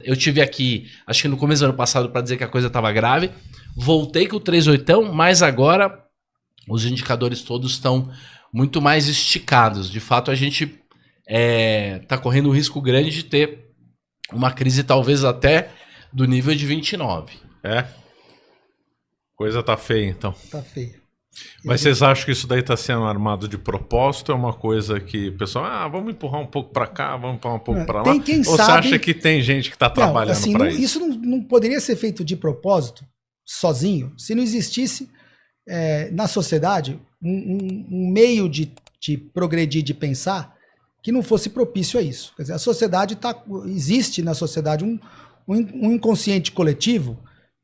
Eu tive aqui, acho que no começo do ano passado, para dizer que a coisa estava grave. Voltei com o 3,8, mas agora os indicadores todos estão muito mais esticados. De fato, a gente está correndo um risco grande de ter uma crise talvez até do nível de 29. É? Coisa tá feia, então. Tá feia. Mas vocês acham que isso daí está sendo armado de propósito? É uma coisa que o pessoal, vamos empurrar um pouco para cá, vamos empurrar um pouco para lá? Tem quem Ou sabe... você acha que tem gente que está trabalhando assim, para isso? Isso não poderia ser feito de propósito, sozinho, se não existisse na sociedade um meio de progredir, de pensar, que não fosse propício a isso. Quer dizer, a sociedade existe na sociedade um inconsciente coletivo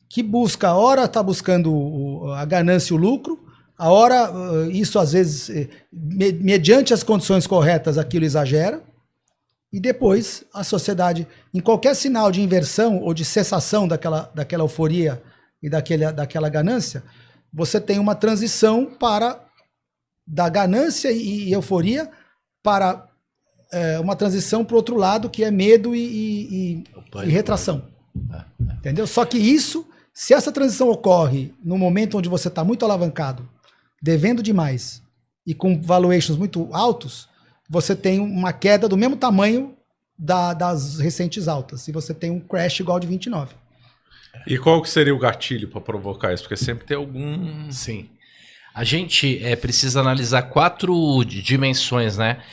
que busca, a hora está buscando a ganância e o lucro, a hora, isso às vezes, mediante as condições corretas, aquilo exagera, e depois a sociedade, em qualquer sinal de inversão ou de cessação daquela euforia e daquela ganância, você tem uma transição da ganância e euforia para uma transição para o outro lado, que é medo e retração. Entendeu? Só que se essa transição ocorre no momento onde você está muito alavancado, devendo demais e com valuations muito altos, você tem uma queda do mesmo tamanho das recentes altas. E você tem um crash igual de 29. E qual que seria o gatilho para provocar isso? Porque sempre tem algum... Sim. A gente precisa analisar 4 dimensões, né?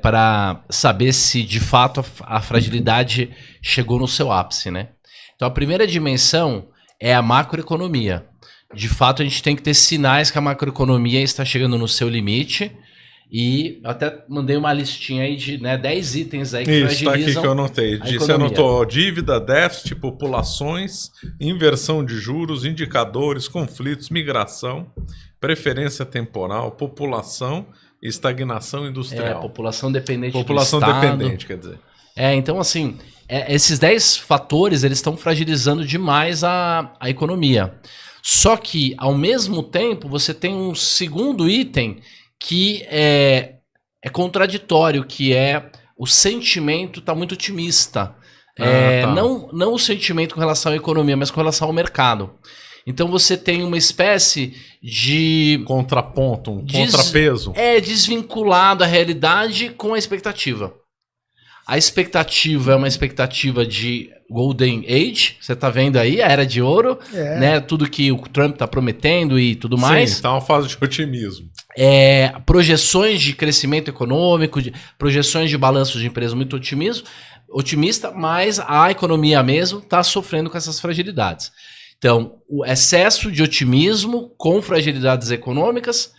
Para saber se de fato a fragilidade chegou no seu ápice, né? Então a primeira dimensão é a macroeconomia. De fato, a gente tem que ter sinais que a macroeconomia está chegando no seu limite. E até mandei uma listinha aí de 10 itens aí que fragilizam. Isso, tá aqui que eu anotei. Você anotou dívida, déficit, populações, inversão de juros, indicadores, conflitos, migração, preferência temporal, população e estagnação industrial. População dependente população do Estado. Dependente, quer dizer. Então assim, esses 10 fatores, eles estão fragilizando demais a economia. Só que, ao mesmo tempo, você tem um segundo item que é contraditório, que é o sentimento está muito otimista. Tá. Não o sentimento com relação à economia, mas com relação ao mercado. Então você tem uma espécie de... contraponto, contrapeso. Desvinculado a realidade com a expectativa. A expectativa é uma expectativa de Golden Age, você tá vendo aí, a Era de Ouro, né? Tudo que o Trump tá prometendo e tudo mais. Sim, tá uma fase de otimismo. Projeções de crescimento econômico, projeções de balanço de empresa muito otimista, mas a economia mesmo tá sofrendo com essas fragilidades. Então, o excesso de otimismo com fragilidades econômicas.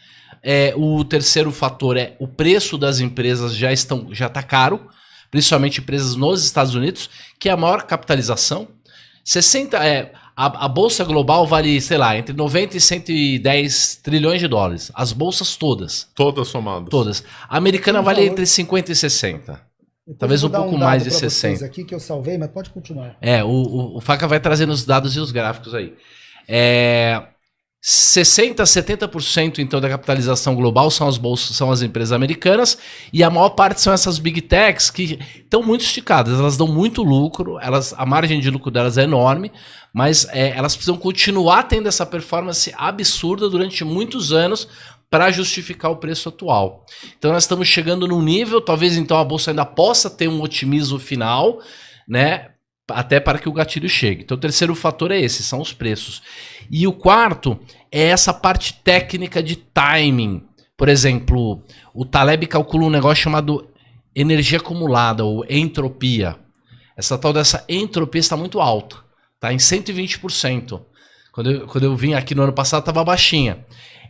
O terceiro fator é o preço das empresas já tá caro, principalmente empresas nos Estados Unidos, que é a maior capitalização. A bolsa global vale, sei lá, entre 90 e 110 trilhões de dólares. As bolsas todas. Todas somadas. Todas. A americana vale entre 50 e 60. Talvez um pouco mais de 60. Aqui que eu salvei, mas pode continuar. O Faca vai trazendo os dados e os gráficos aí. 60% a 70% então da capitalização global são as bolsas, são as empresas americanas, e a maior parte são essas big techs que estão muito esticadas, elas dão muito lucro, a margem de lucro delas é enorme, mas elas precisam continuar tendo essa performance absurda durante muitos anos para justificar o preço atual. Então nós estamos chegando num nível, talvez então a bolsa ainda possa ter um otimismo final, né? Até para que o gatilho chegue. Então o terceiro fator é esse, são os preços. E o quarto é essa parte técnica de timing. Por exemplo, o Taleb calcula um negócio chamado energia acumulada, ou entropia. Essa tal dessa entropia está muito alta, está em 120%. Quando eu vim aqui no ano passado estava baixinha.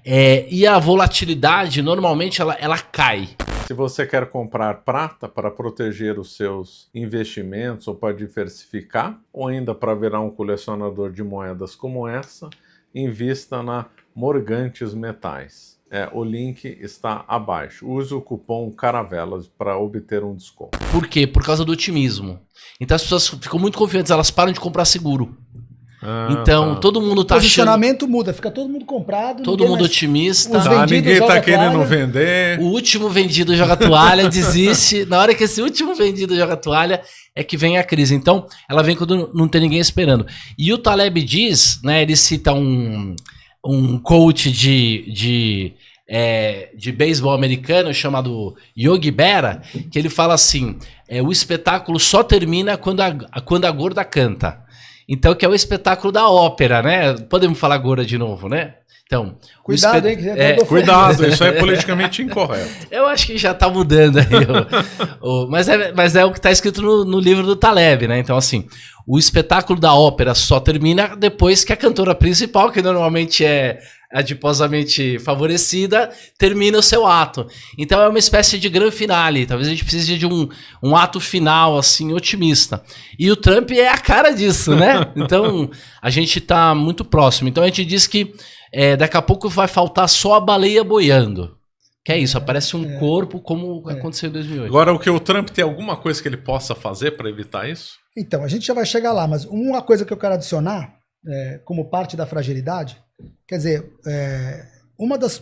E a volatilidade, normalmente, ela cai. Se você quer comprar prata para proteger os seus investimentos ou para diversificar, ou ainda para virar um colecionador de moedas como essa, invista na Morgantes Metais. O link está abaixo. Use o cupom CARAVELAS para obter um desconto. Por quê? Por causa do otimismo. Então as pessoas ficam muito confiantes, elas param de comprar seguro. Então, todo mundo O tá achando... posicionamento muda, fica todo mundo comprado. Todo ninguém mundo mais- otimista. Os Tá, vendidos ninguém joga tá querendo toalha. vender. O último vendido joga toalha, desiste. Na hora que esse último vendido joga toalha, é que vem a crise. Então, ela vem quando não tem ninguém esperando. E o Taleb diz, né, ele cita um coach de beisebol americano chamado Yogi Berra, que ele fala assim, o espetáculo só termina quando a gorda canta. Então, que é o espetáculo da ópera, né? Podemos falar agora de novo, né? Então, Cuidado, hein? Que Cuidado, isso é politicamente incorreto. eu acho que já tá mudando aí. Mas é o que tá escrito no livro do Taleb, né? Então, assim, o espetáculo da ópera só termina depois que a cantora principal, que normalmente é adiposamente favorecida, termina o seu ato. Então é uma espécie de grande finale. Talvez a gente precise de um ato final, assim, otimista. E o Trump é a cara disso, né? Então a gente tá muito próximo. Então a gente diz que daqui a pouco vai faltar só a baleia boiando. Que é isso, aparece um corpo como aconteceu em 2008. Agora, o que o Trump tem alguma coisa que ele possa fazer para evitar isso? Então, a gente já vai chegar lá, mas uma coisa que eu quero adicionar, como parte da fragilidade, quer dizer, uma das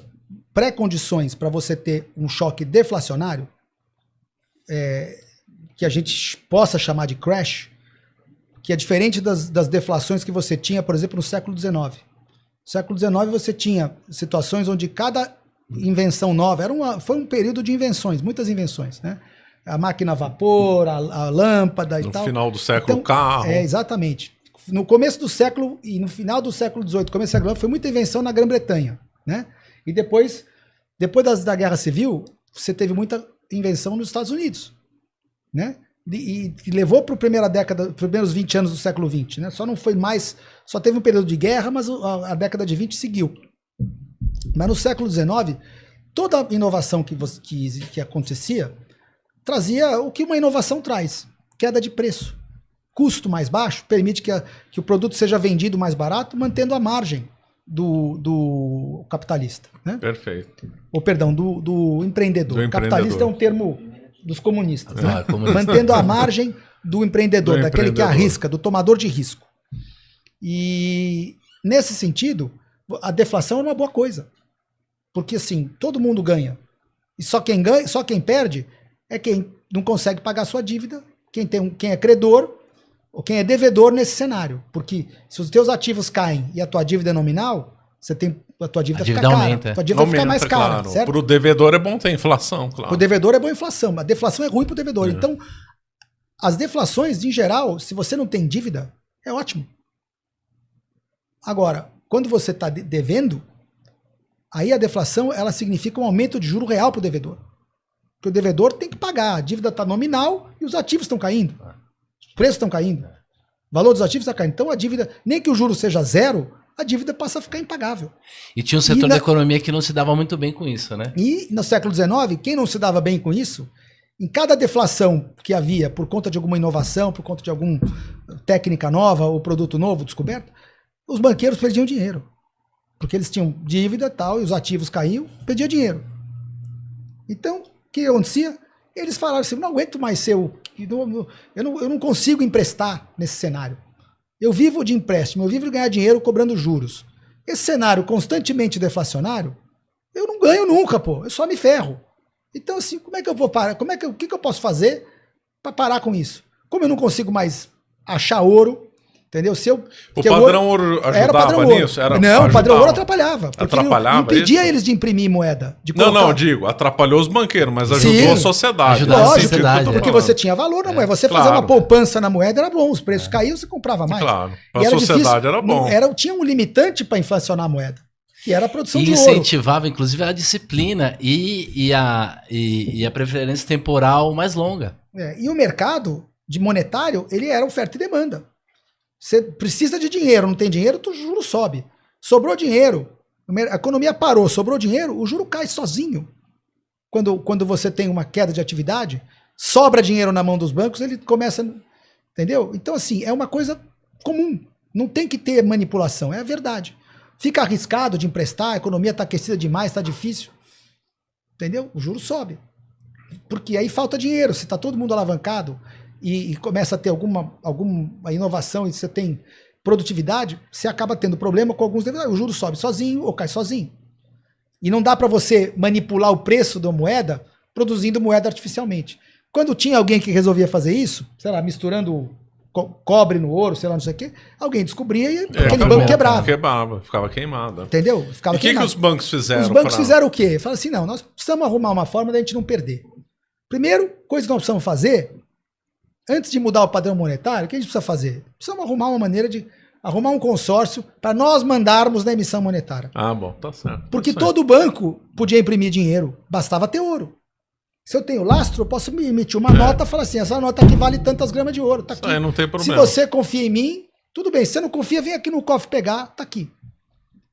pré-condições para você ter um choque deflacionário, que a gente possa chamar de crash, que é diferente das deflações que você tinha, por exemplo, no século XIX. No século XIX você tinha situações onde cada invenção nova, foi um período de invenções, muitas invenções, né? A máquina a vapor, a lâmpada e tal. No final do século, o carro. Exatamente. No começo do século e no final do século XVIII, começo do século XIX, foi muita invenção na Grã-Bretanha, né? E depois da Guerra Civil, você teve muita invenção nos Estados Unidos, né? E levou para a primeira década, primeiros 20 anos do século XX, né? Só teve um período de guerra, mas a década de 20 seguiu. Mas no século XIX, toda inovação que acontecia trazia o que uma inovação traz: queda de preço. Custo mais baixo permite que o produto seja vendido mais barato, mantendo a margem do capitalista. Né? Perfeito. Ou, perdão, do empreendedor. Capitalista é um termo dos comunistas. Né? Mantendo a margem do empreendedor, daquele que arrisca, do tomador de risco. E, nesse sentido, a deflação é uma boa coisa. Porque, assim, todo mundo ganha. E só quem perde é quem não consegue pagar sua dívida, quem é credor, ou quem é devedor nesse cenário. Porque se os teus ativos caem e a tua dívida é nominal, a tua dívida fica cara. Aumenta. A tua dívida fica mais cara, claro. certo? Para o devedor é bom ter inflação, claro. Para o devedor é boa inflação. A deflação é ruim para o devedor. Então, as deflações, em geral, se você não tem dívida, é ótimo. Agora, quando você está devendo, aí a deflação ela significa um aumento de juro real para o devedor. Porque o devedor tem que pagar. A dívida está nominal e os ativos estão caindo. Os preços estão caindo. O valor dos ativos está caindo. Então a dívida, nem que o juro seja zero, a dívida passa a ficar impagável. E tinha um setor da economia que não se dava muito bem com isso, né? E no século XIX, quem não se dava bem com isso, em cada deflação que havia por conta de alguma inovação, por conta de alguma técnica nova ou produto novo descoberto, os banqueiros perdiam dinheiro. Porque eles tinham dívida e tal, e os ativos caíam, perdiam dinheiro. Então, o que acontecia? Eles falaram assim, não aguento mais eu não consigo emprestar nesse cenário. Eu vivo de empréstimo, eu vivo de ganhar dinheiro cobrando juros. Esse cenário constantemente deflacionário, eu não ganho nunca, pô, eu só me ferro. Então, assim, como é que eu vou parar? O que eu posso fazer para parar com isso? Como eu não consigo mais achar ouro, entendeu? O padrão ouro ajudava nisso? Não, o padrão ouro atrapalhava. Atrapalhava impedia isso? eles de imprimir moeda. Digo, atrapalhou os banqueiros, mas ajudou a sociedade. Ajudou a sociedade, porque você tinha valor na moeda. Você fazer uma poupança na moeda era bom, os preços caíam, você comprava mais. Claro, para a sociedade era bom. Tinha um limitante para inflacionar a moeda, que era a produção de ouro. E incentivava, inclusive, a disciplina e a preferência temporal mais longa. E o mercado de monetário, ele era oferta e demanda. Você precisa de dinheiro, não tem dinheiro, o juro sobe. Sobrou dinheiro, a economia parou, sobrou dinheiro, o juro cai sozinho. Quando você tem uma queda de atividade, sobra dinheiro na mão dos bancos, ele começa... Entendeu? Então, assim, é uma coisa comum. Não tem que ter manipulação, é a verdade. Fica arriscado de emprestar, a economia está aquecida demais, está difícil. Entendeu? O juro sobe. Porque aí falta dinheiro, se está todo mundo alavancado... E começa a ter alguma inovação e você tem produtividade, você acaba tendo problema com alguns derivados. O juro sobe sozinho ou cai sozinho. E não dá para você manipular o preço da moeda produzindo moeda artificialmente. Quando tinha alguém que resolvia fazer isso, sei lá, misturando cobre no ouro, sei lá, não sei o quê, alguém descobria e aquele banco quebrava. Quebrava, ficava queimado. Entendeu? Ficava E o que os bancos fizeram? Os bancos fizeram o quê? Falaram assim, não, nós precisamos arrumar uma forma da gente não perder. Primeiro, coisa que nós precisamos fazer, antes de mudar o padrão monetário, o que a gente precisa fazer? Precisamos arrumar uma maneira de arrumar um consórcio para nós mandarmos na emissão monetária. Ah, bom, tá certo. Porque todo banco podia imprimir dinheiro, bastava ter ouro. Se eu tenho lastro, eu posso me emitir uma nota e falar assim, essa nota aqui vale tantas gramas de ouro, tá aqui. Isso aí não tem problema. Se você confia em mim, tudo bem. Se você não confia, vem aqui no cofre pegar, tá aqui.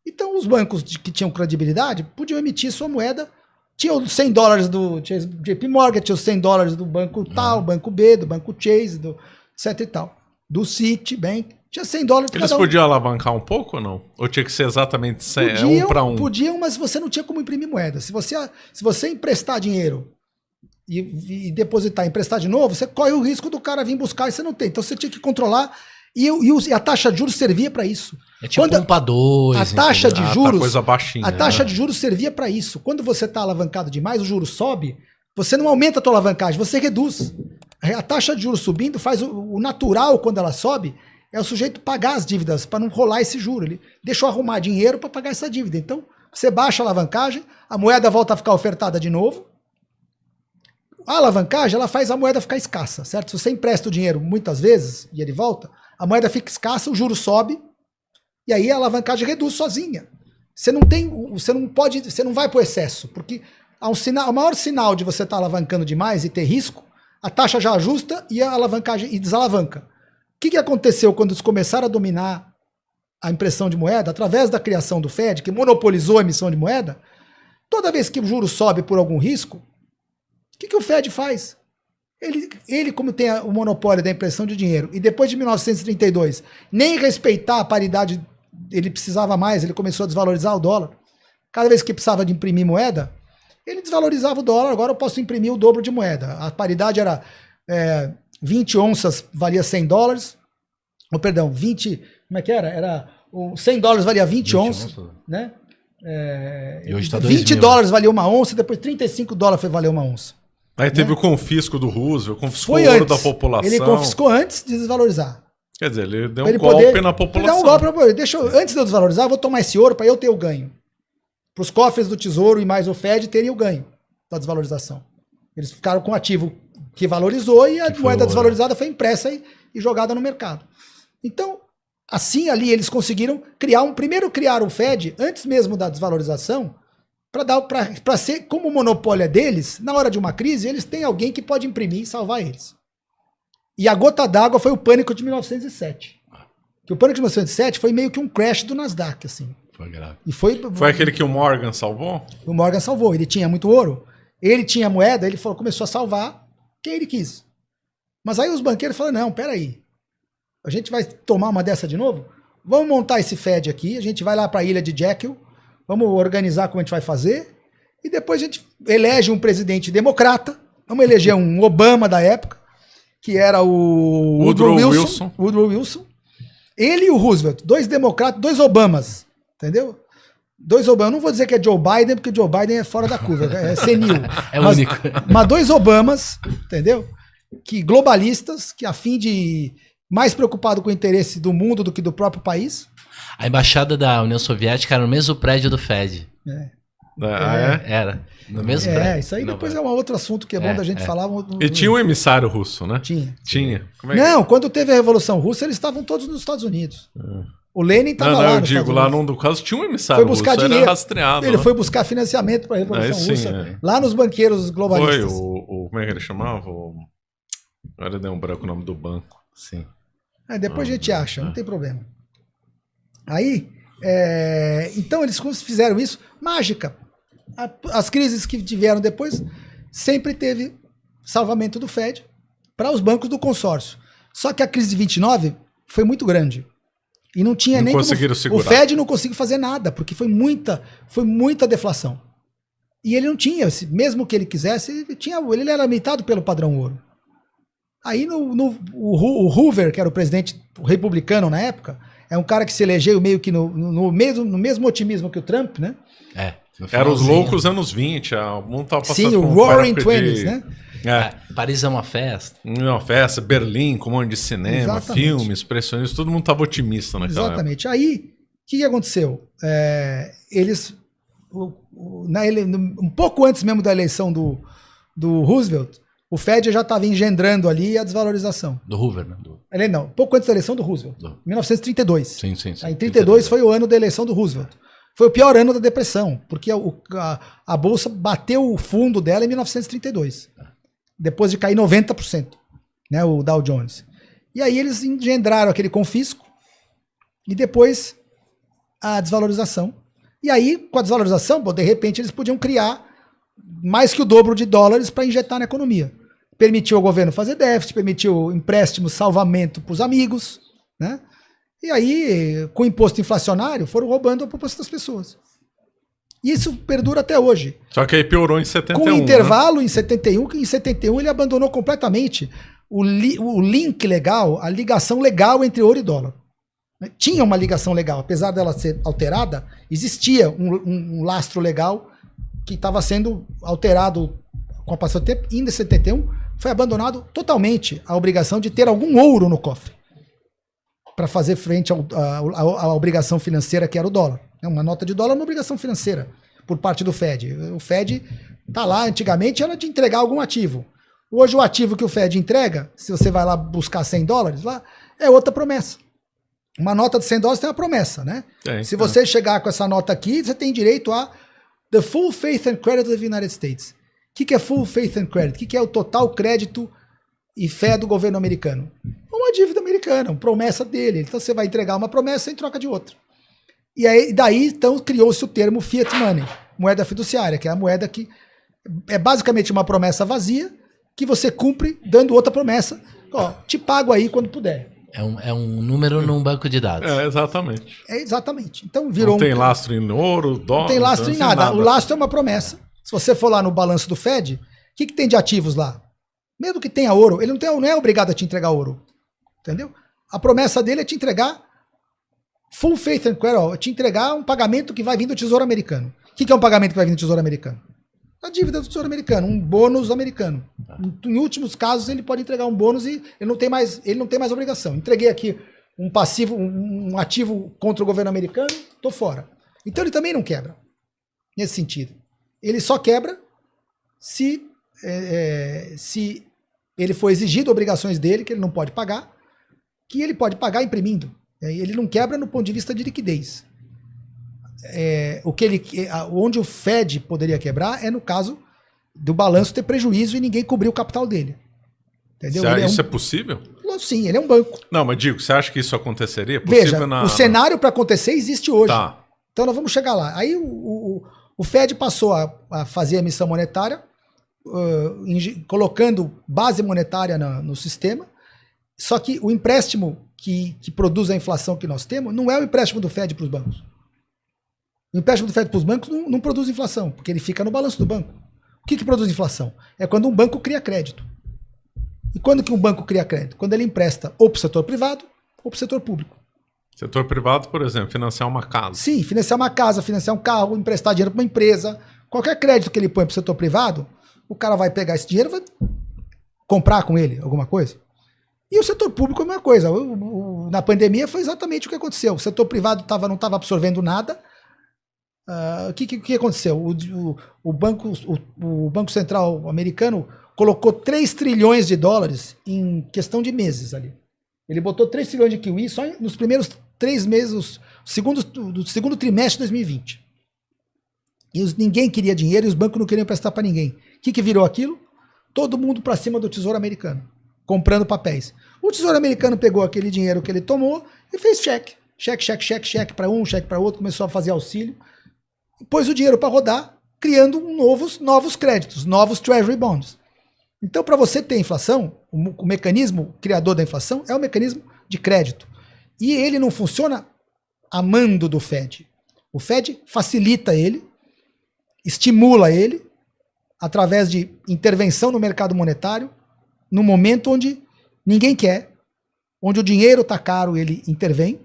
Então os bancos que tinham credibilidade podiam emitir sua moeda. Tinha os $100 do JP Morgan, tinha os $100 do banco tal, banco B, do banco Chase, do etc e tal. Do Citibank. Tinha $100. Eles podiam alavancar um pouco ou não? Ou tinha que ser exatamente podiam, um para um? Podiam, mas você não tinha como imprimir moeda. Se você emprestar dinheiro e depositar, emprestar de novo, você corre o risco do cara vir buscar e você não tem. Então você tinha que controlar e a taxa de juros servia para isso. É tipo Pompa 2. A taxa de juros, coisa baixinha, a taxa de juros servia para isso. Quando você está alavancado demais, o juro sobe, você não aumenta a tua alavancagem, você reduz. A taxa de juros subindo faz o natural, quando ela sobe, é o sujeito pagar as dívidas para não rolar esse juro. Ele deixa eu arrumar dinheiro para pagar essa dívida. Então, você baixa a alavancagem, a moeda volta a ficar ofertada de novo. A alavancagem, ela faz a moeda ficar escassa, certo? Se você empresta o dinheiro muitas vezes e ele volta, a moeda fica escassa, o juro sobe e aí a alavancagem reduz sozinha. Você não vai para o excesso, porque o maior sinal de você estar alavancando demais e ter risco, a taxa já ajusta e a alavancagem e desalavanca. O que aconteceu quando eles começaram a dominar a impressão de moeda através da criação do Fed, que monopolizou a emissão de moeda? Toda vez que o juro sobe por algum risco, o que o Fed faz? Ele, como tem o monopólio da impressão de dinheiro, e depois de 1932, nem respeitar a paridade, ele precisava mais, ele começou a desvalorizar o dólar. Cada vez que precisava de imprimir moeda, ele desvalorizava o dólar, agora eu posso imprimir o dobro de moeda. A paridade era 20 onças valia $100, ou perdão, 20, como é que era? Era $100 valia 20 onças, né? E hoje tá $20 valia uma onça, depois $35 foi valer uma onça. Aí teve o confisco do Roosevelt, confiscou Foi o ouro antes. da população. Ele confiscou antes de desvalorizar. Quer dizer, ele deu um golpe na população. Ele deu um golpe antes de eu desvalorizar, eu vou tomar esse ouro para eu ter o ganho. Para os cofres do Tesouro e mais o Fed terem o ganho da desvalorização. Eles ficaram com o ativo que valorizou e a moeda desvalorizada foi impressa e jogada no mercado. Então, assim ali eles conseguiram primeiro criar o Fed, antes mesmo da desvalorização, para ser, como o monopólio é deles, na hora de uma crise, eles têm alguém que pode imprimir e salvar eles. E a gota d'água foi o pânico de 1907. Que o pânico de 1907 foi meio que um crash do Nasdaq, assim. Foi grave. E foi aquele que o Morgan salvou? O Morgan salvou. Ele tinha muito ouro, ele tinha moeda, ele começou a salvar quem ele quis. Mas aí os banqueiros falaram, não, peraí, a gente vai tomar uma dessa de novo? Vamos montar esse Fed aqui, a gente vai lá para a ilha de Jekyll, vamos organizar como a gente vai fazer, e depois a gente elege um presidente democrata, vamos eleger um Obama da época, que era o Woodrow Wilson. Ele e o Roosevelt, dois democratas, dois Obamas, entendeu? Dois Obamas, eu não vou dizer que é Joe Biden, porque Joe Biden é fora da curva, é senil. Único. Mas dois Obamas, entendeu? Que globalistas, que a fim de mais preocupado com o interesse do mundo do que do próprio país. A embaixada da União Soviética era no mesmo prédio do Fed. Era. No mesmo prédio. Isso aí depois é um outro assunto que é bom da gente falar. E tinha um emissário russo, né? Tinha. Como é que... Não, quando teve a Revolução Russa, eles estavam todos nos Estados Unidos. O Lenin estava lá. Eu digo, lá num caso tinha um emissário russo, ele era rastreado. Ele foi buscar financiamento para a Revolução Russa, lá nos banqueiros globalistas. Foi como é que ele chamava? Agora deu um branco o nome do banco. Sim. Depois a gente acha, não tem problema. Aí, então eles fizeram isso, mágica. As crises que tiveram depois, sempre teve salvamento do Fed para os bancos do consórcio. Só que a crise de 29 foi muito grande. E não tinha nem conseguiram segurar. O Fed não conseguiu fazer nada, porque foi muita deflação. E ele não tinha, mesmo que ele quisesse, ele era limitado pelo padrão ouro. Aí o Hoover, que era o presidente republicano na época, É um cara que se elegeu meio que no mesmo otimismo que o Trump, né? Era os loucos anos 20, o mundo tava passando Sim, o por Roaring época Twenties, né? Paris é uma festa. Uma festa, Berlim, com um monte de cinema, Exatamente. filmes, expressionistas, todo mundo tava otimista naquela época. Exatamente. Aí, o que aconteceu? Eles, um pouco antes mesmo da eleição do Roosevelt, o Fed já estava engendrando ali a desvalorização. Do Hoover, né? Não, pouco antes da eleição do Roosevelt, 1932. Sim. Em 32 foi o ano da eleição do Roosevelt. Foi o pior ano da depressão, porque a Bolsa bateu o fundo dela em 1932. Depois de cair 90%, né, o Dow Jones. E aí eles engendraram aquele confisco e depois a desvalorização. E aí, com a desvalorização, de repente eles podiam criar mais que o dobro de dólares para injetar na economia. Permitiu ao governo fazer déficit, permitiu empréstimo, salvamento para os amigos, né? E aí, com o imposto inflacionário, foram roubando a poupança das pessoas. E isso perdura até hoje. Só que aí piorou em 71. Com intervalo, né? Em 71, que em 71 ele abandonou completamente o link legal, a ligação legal entre ouro e dólar. Tinha uma ligação legal, apesar dela ser alterada, existia um lastro legal que estava sendo alterado com a passagem do tempo. E em 71 foi abandonado totalmente a obrigação de ter algum ouro no cofre para fazer frente à obrigação financeira que era o dólar. Uma nota de dólar é uma obrigação financeira por parte do Fed. O Fed tá lá, antigamente era de entregar algum ativo. Hoje o ativo que o Fed entrega, se você vai lá buscar $100 lá, é outra promessa. Uma nota de $100 tem uma promessa, né? Se você chegar com essa nota aqui, você tem direito a the full faith and credit of the United States. O que é full faith and credit? O que é o total crédito e fé do governo americano? Uma dívida americana, uma promessa dele. Então você vai entregar uma promessa em troca de outra. E aí, daí, então, criou-se o termo fiat money, moeda fiduciária, que é a moeda que é basicamente uma promessa vazia que você cumpre dando outra promessa. Ó, te pago aí quando puder. É um número num banco de dados. Exatamente. Exatamente. Então virou não tem lastro em ouro, dólar. Não tem lastro em nada. O lastro é uma promessa. Se você for lá no balanço do Fed, o que tem de ativos lá? Mesmo que tenha ouro, ele não é obrigado a te entregar ouro. Entendeu? A promessa dele é te entregar full faith and credit, te entregar um pagamento que vai vir do Tesouro Americano. O que é um pagamento que vai vir do Tesouro Americano? A dívida do Tesouro Americano, um bônus americano. Em últimos casos, ele pode entregar um bônus e ele não tem mais obrigação. Entreguei aqui um passivo, um ativo contra o governo americano, tô fora. Então ele também não quebra, nesse sentido. Ele só quebra se ele for exigido obrigações dele, que ele não pode pagar, que ele pode pagar imprimindo. Ele não quebra no ponto de vista de liquidez. Onde o Fed poderia quebrar é no caso do balanço ter prejuízo e ninguém cobrir o capital dele. Entendeu? Isso é possível? Sim, ele é um banco. Não, mas digo, você acha que isso aconteceria? Possível Veja, o cenário para acontecer existe hoje. Tá. Então nós vamos chegar lá. Aí o Fed passou a fazer a emissão monetária, colocando base monetária no sistema, só que o empréstimo que produz a inflação que nós temos não é o empréstimo do Fed para os bancos. O empréstimo do Fed para os bancos não produz inflação, porque ele fica no balanço do banco. O que produz inflação? É quando um banco cria crédito. E quando que um banco cria crédito? Quando ele empresta ou para o setor privado ou para o setor público. Setor privado, por exemplo, financiar uma casa. Sim, financiar uma casa, financiar um carro, emprestar dinheiro para uma empresa. Qualquer crédito que ele põe para o setor privado, o cara vai pegar esse dinheiro e vai comprar com ele alguma coisa. E o setor público é a mesma coisa. Na pandemia foi exatamente o que aconteceu. O setor privado não estava absorvendo nada. O que aconteceu? O Banco Central americano colocou 3 trilhões de dólares em questão de meses ali. Ele botou 3 trilhões de QE só nos primeiros 3 meses do segundo trimestre de 2020. E ninguém queria dinheiro e os bancos não queriam prestar para ninguém. O que virou aquilo? Todo mundo para cima do Tesouro Americano, comprando papéis. O Tesouro Americano pegou aquele dinheiro que ele tomou e fez cheque. Cheque para um, cheque para outro, começou a fazer auxílio. Pôs o dinheiro para rodar, criando novos créditos, novos Treasury Bonds. Então, para você ter inflação, o mecanismo criador da inflação é o mecanismo de crédito. E ele não funciona a mando do Fed. O Fed facilita ele, estimula ele, através de intervenção no mercado monetário, no momento onde ninguém quer, onde o dinheiro está caro, ele intervém,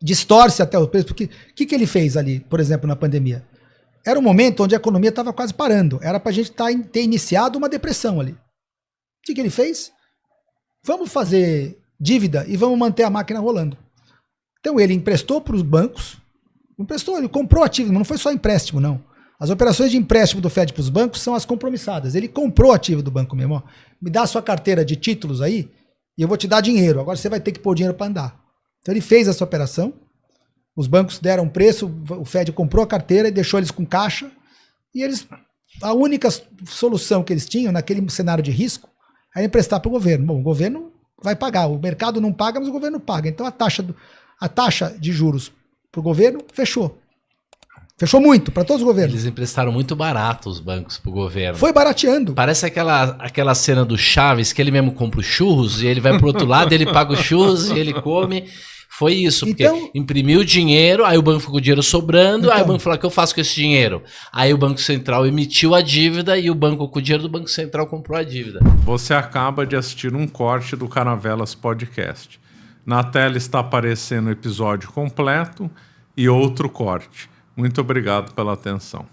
distorce até o preço, porque o que ele fez ali, por exemplo, na pandemia? Era um momento onde a economia estava quase parando, era para a gente ter iniciado uma depressão ali. O que ele fez? Vamos fazer dívida e vamos manter a máquina rolando. Então ele emprestou para os bancos, ele comprou ativo, não foi só empréstimo, não. As operações de empréstimo do Fed para os bancos são as compromissadas. Ele comprou ativo do banco mesmo. Ó. Me dá a sua carteira de títulos aí e eu vou te dar dinheiro. Agora você vai ter que pôr dinheiro para andar. Então ele fez essa operação. Os bancos deram preço, o Fed comprou a carteira e deixou eles com caixa. E a única solução que eles tinham naquele cenário de risco era emprestar para o governo. Bom, o governo vai pagar. O mercado não paga, mas o governo paga. Então a taxa de juros para o governo fechou. Fechou muito, para todos os governos. Eles emprestaram muito barato os bancos pro governo. Foi barateando. Parece aquela cena do Chaves, que ele mesmo compra os churros e ele vai pro outro lado, ele paga os churros e ele come. Foi isso, porque então, imprimiu dinheiro, aí o banco ficou com o dinheiro sobrando, então, aí o banco falou, o que eu faço com esse dinheiro? Aí o Banco Central emitiu a dívida e o banco, com o dinheiro do Banco Central, comprou a dívida. Você acaba de assistir um corte do Caravelas Podcast. Na tela está aparecendo o episódio completo e outro corte. Muito obrigado pela atenção.